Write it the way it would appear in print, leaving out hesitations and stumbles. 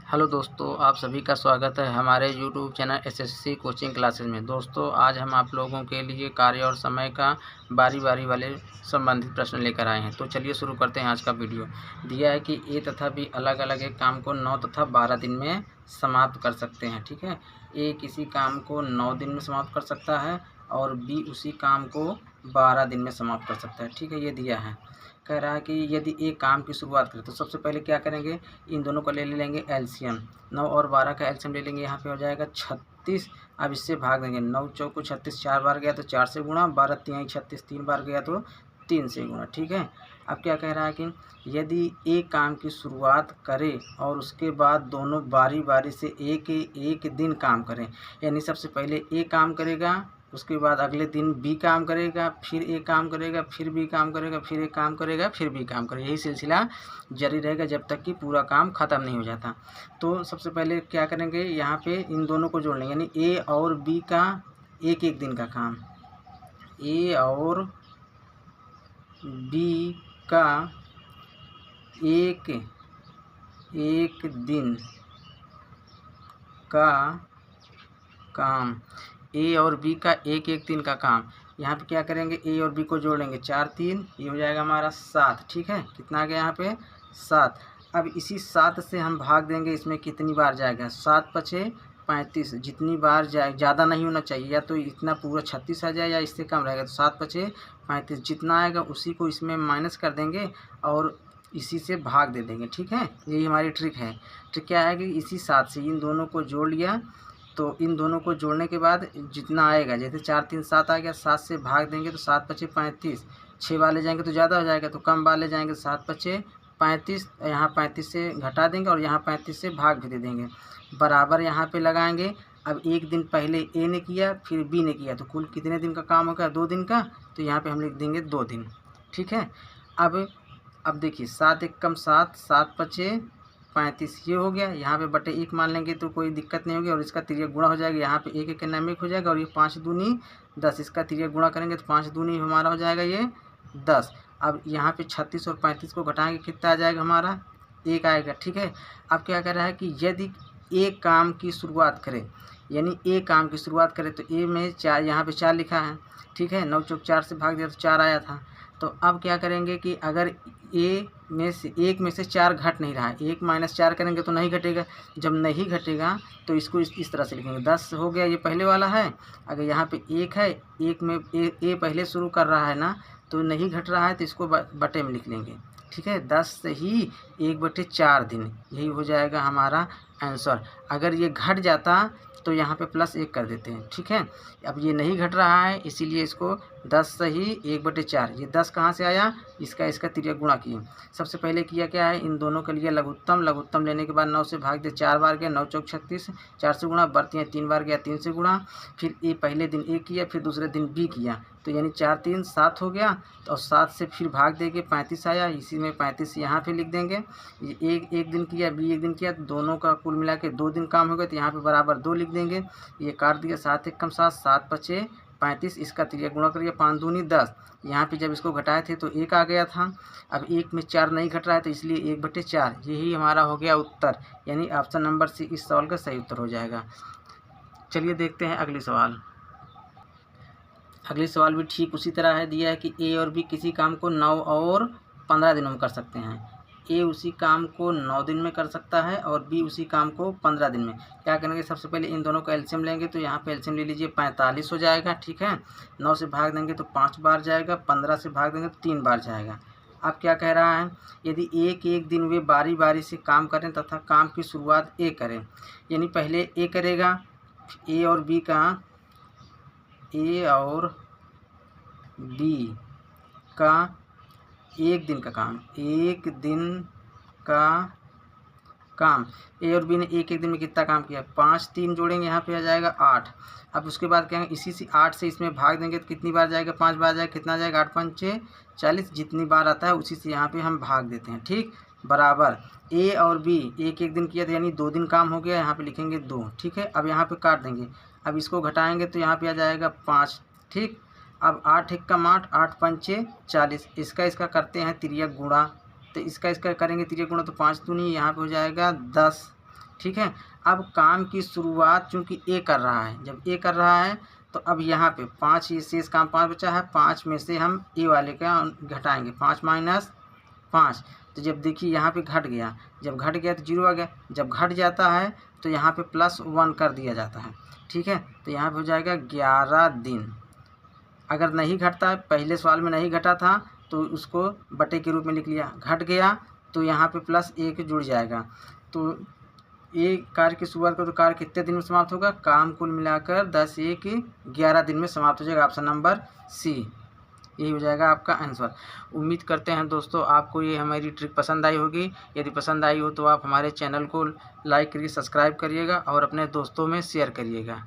Hello दोस्तों, आप सभी का स्वागत है हमारे YouTube channel SSC coaching classes में। दोस्तों, आज हम आप लोगों के लिए कार्य और समय का बारी बारी वाले संबंधित प्रश्न लेकर आए हैं। तो चलिए शुरू करते हैं आज का वीडियो। दिया है कि ए तथा बी अलग अलग एक काम को 9 तथा 12 दिन में समाप्त कर सकते हैं। ठीक है, ए किसी काम को 9 दिन में समाप्त कर सकता है और बी उसी काम को 12 दिन में समाप्त कर सकता है। ठीक है, ये दिया है। कह रहा है कि यदि एक काम की शुरुआत करें तो सबसे पहले क्या करेंगे, इन दोनों को ले लेंगे एलसीएम। 9 और 12 का एलसीएम ले लेंगे, यहाँ पे हो जाएगा 36। अब इससे भाग देंगे, 9 चौको 36, 4 बार गया तो 4 से गुणा, 12 तिहाई 36, 3 बार गया तो 3 से गुणा। ठीक है, अब क्या कह रहा है कि यदि एक काम की शुरुआत करे और उसके बाद दोनों बारी बारी से एक एक दिन काम करें, यानी सबसे पहले ए काम करेगा, उसके बाद अगले दिन बी काम करेगा, फिर ए काम करेगा, फिर बी काम करेगा, फिर ए काम करेगा, फिर बी काम करेगा। यही सिलसिला जारी रहेगा जब तक कि पूरा काम ख़त्म नहीं हो जाता। तो सबसे पहले क्या करेंगे, यहाँ पे इन दोनों को जोड़ लेंगे, यानी ए और बी का एक एक दिन का काम, ए और बी का एक एक दिन का काम, ए और बी का एक एक दिन का काम। यहाँ पे क्या करेंगे, ए और बी को जोड़ लेंगे, 4 3, ये हो जाएगा हमारा 7। ठीक है, कितना आ गया यहाँ पे 7। अब इसी 7 से हम भाग देंगे, इसमें कितनी बार जाएगा, 7 पचे 35, जितनी बार जाए, ज़्यादा नहीं होना चाहिए, या तो इतना पूरा 36 आ जाए या इससे कम रहेगा। तो 7 पचे 35, जितना आएगा उसी को इसमें माइनस कर देंगे और इसी से भाग दे देंगे। ठीक है, यही हमारी ट्रिक है। ट्रिक क्या है कि इसी 7 से इन दोनों को जोड़ लिया, तो इन दोनों को जोड़ने के बाद जितना आएगा, जैसे 4 3 7 आ गया, 7 से भाग देंगे तो 7 पचे 35, 6 वाले जाएंगे तो ज़्यादा हो जाएगा, तो कम वाले जाएंगे, 7 पचे 35, यहाँ 35 से घटा देंगे और यहाँ 35 से भाग भी दे देंगे, बराबर यहाँ पे लगाएंगे। अब एक दिन पहले ए ने किया फिर बी ने किया, तो कुल कितने दिन का काम होगा, 2 दिन का, तो यहाँ पर हम लिख देंगे 2 दिन। ठीक है, अब देखिए 7 एक कम 7, 7 पचे 35, ये हो गया। यहाँ पे बटे 1 मान लेंगे तो कोई दिक्कत नहीं होगी और इसका तिर्यक गुणा हो जाएगा, यहाँ पे 1 1 के नाम 1 हो जाएगा और ये 5 दूनी 10, इसका तिर्यक गुणा करेंगे तो 5 दूनी हमारा हो जाएगा ये 10। अब यहाँ पे 36 और 35 को घटाएंगे, कितना आ जाएगा हमारा 1 आएगा। ठीक है, अब क्या कर रहा है कि यदि एक काम की शुरुआत करें, यानी ए काम की शुरुआत करें, तो ए में 4, यहाँ पे 4 लिखा है। ठीक है, 9 चौक 4 से भाग दिया तो 4 आया था। तो अब क्या करेंगे कि अगर ए में से एक में से 4 घट नहीं रहा है, 1 माइनस 4 करेंगे तो नहीं घटेगा, जब नहीं घटेगा तो इसको इस तरह से लिखेंगे, 10 हो गया, ये पहले वाला है। अगर यहाँ पे 1 है, 1 में ए पहले शुरू कर रहा है ना, तो नहीं घट रहा है तो इसको बटे में लिख लेंगे। ठीक है, 10 से ही 1/4 दिन, यही हो जाएगा हमारा आंसर। अगर ये घट जाता तो यहाँ पे +1 कर देते हैं। ठीक है, अब ये नहीं घट रहा है इसीलिए इसको 10 से ही 1/4, ये 10 कहाँ से आया, इसका तिर्यक गुणा किए। सबसे पहले किया क्या है, इन दोनों के लिए लघुत्तम लेने के बाद 9 से भाग दे, 4 बार गया, 9 चौक 36, 4 से गुणा, बढ़ती है 3 बार गया, 3 से गुणा, फिर ए पहले दिन ए किया फिर दूसरे दिन बी किया, तो यानी 4 3 7 हो गया, और 7 से फिर भाग देंगे, 35 आया, इसी में 35 यहाँ पे लिख देंगे। ये एक दिन किया, बी एक दिन किया, तो दोनों का कुल मिला के 2 दिन काम हो गया, तो यहाँ पे बराबर 2 लिख देंगे। ये काट दिया, 7 एक कम 7, 7 पचे 35, इसका तिर्यक गुणा करिए, 5 दूनी 10, यहाँ पे जब इसको घटाए थे तो 1 आ गया था। अब 1 में 4 नहीं घट रहा है तो इसलिए 1/4, यही हमारा हो गया उत्तर, यानी ऑप्शन नंबर सी इस सवाल का सही उत्तर हो जाएगा। चलिए देखते हैं अगली सवाल। अगली सवाल भी ठीक उसी तरह है। दिया है कि ए और बी किसी काम को 9 और 15 दिनों में कर सकते हैं। ए उसी काम को 9 दिन में कर सकता है और बी उसी काम को 15 दिन में। क्या करेंगे, सबसे पहले इन दोनों का एलसीएम लेंगे, तो यहाँ पे एलसीएम ले लीजिए, 45 हो जाएगा। ठीक है, 9 से भाग देंगे तो 5 बार जाएगा, 15 से भाग देंगे तो 3 बार जाएगा। अब क्या कह रहा है, यदि एक एक दिन वे बारी बारी से काम करें तथा काम की शुरुआत ए करें, यानी पहले ए करेगा, ए और बी का एक दिन का काम, एक दिन का काम, ए और बी ने एक एक दिन में कितना काम किया, 5 3 जोड़ेंगे, यहाँ पे आ जाएगा 8। अब उसके बाद क्या है, इसी से 8 से इसमें भाग देंगे तो कितनी बार जाएगा, 5 बार जाएगा, कितना जाएगा, 8 5 40, जितनी बार आता है उसी से यहाँ पे हम भाग देते हैं। ठीक, बराबर ए और बी एक एक दिन किया था, यानी 2 दिन काम हो गया, यहाँ पे लिखेंगे 2। ठीक है, अब यहाँ पे काट देंगे, अब इसको घटाएंगे तो यहाँ पे आ जाएगा 5। ठीक, अब 8 एक कम 8, 8 पंचे 40, इसका करते हैं तिर्यक गुणा, तो इसका करेंगे तिर्यक गुणा, तो 5 दूनी यहाँ पे हो जाएगा 10। ठीक है। अब काम की शुरुआत चूँकि ए कर रहा है, जब ए कर रहा है तो अब यहाँ पे 5 ये शेष काम 5 बचा है, 5 में से हम ए वाले का घटाएंगे, 5 माइनस 5। तो जब देखिए यहाँ पे घट गया, जब घट गया तो 0 आ गया, जब घट जाता है तो यहाँ पे +1 कर दिया जाता है, ठीक है। तो यहाँ पे हो जाएगा 11 दिन। अगर नहीं घटता है, पहले सवाल में नहीं घटा था तो उसको बटे के रूप में लिख लिया, घट गया तो यहाँ पे +1 जुड़ जाएगा। तो ये कार्य की शुरुआत करो तो कार्य कितने दिन में समाप्त होगा, काम कुल मिलाकर 10 1 11 दिन में समाप्त हो जाएगा। ऑप्शन नंबर सी, यही हो जाएगा आपका आंसर। उम्मीद करते हैं दोस्तों आपको ये हमारी ट्रिक पसंद आई होगी। यदि पसंद आई हो तो आप हमारे चैनल को लाइक करिए, सब्सक्राइब करिएगा और अपने दोस्तों में शेयर करिएगा।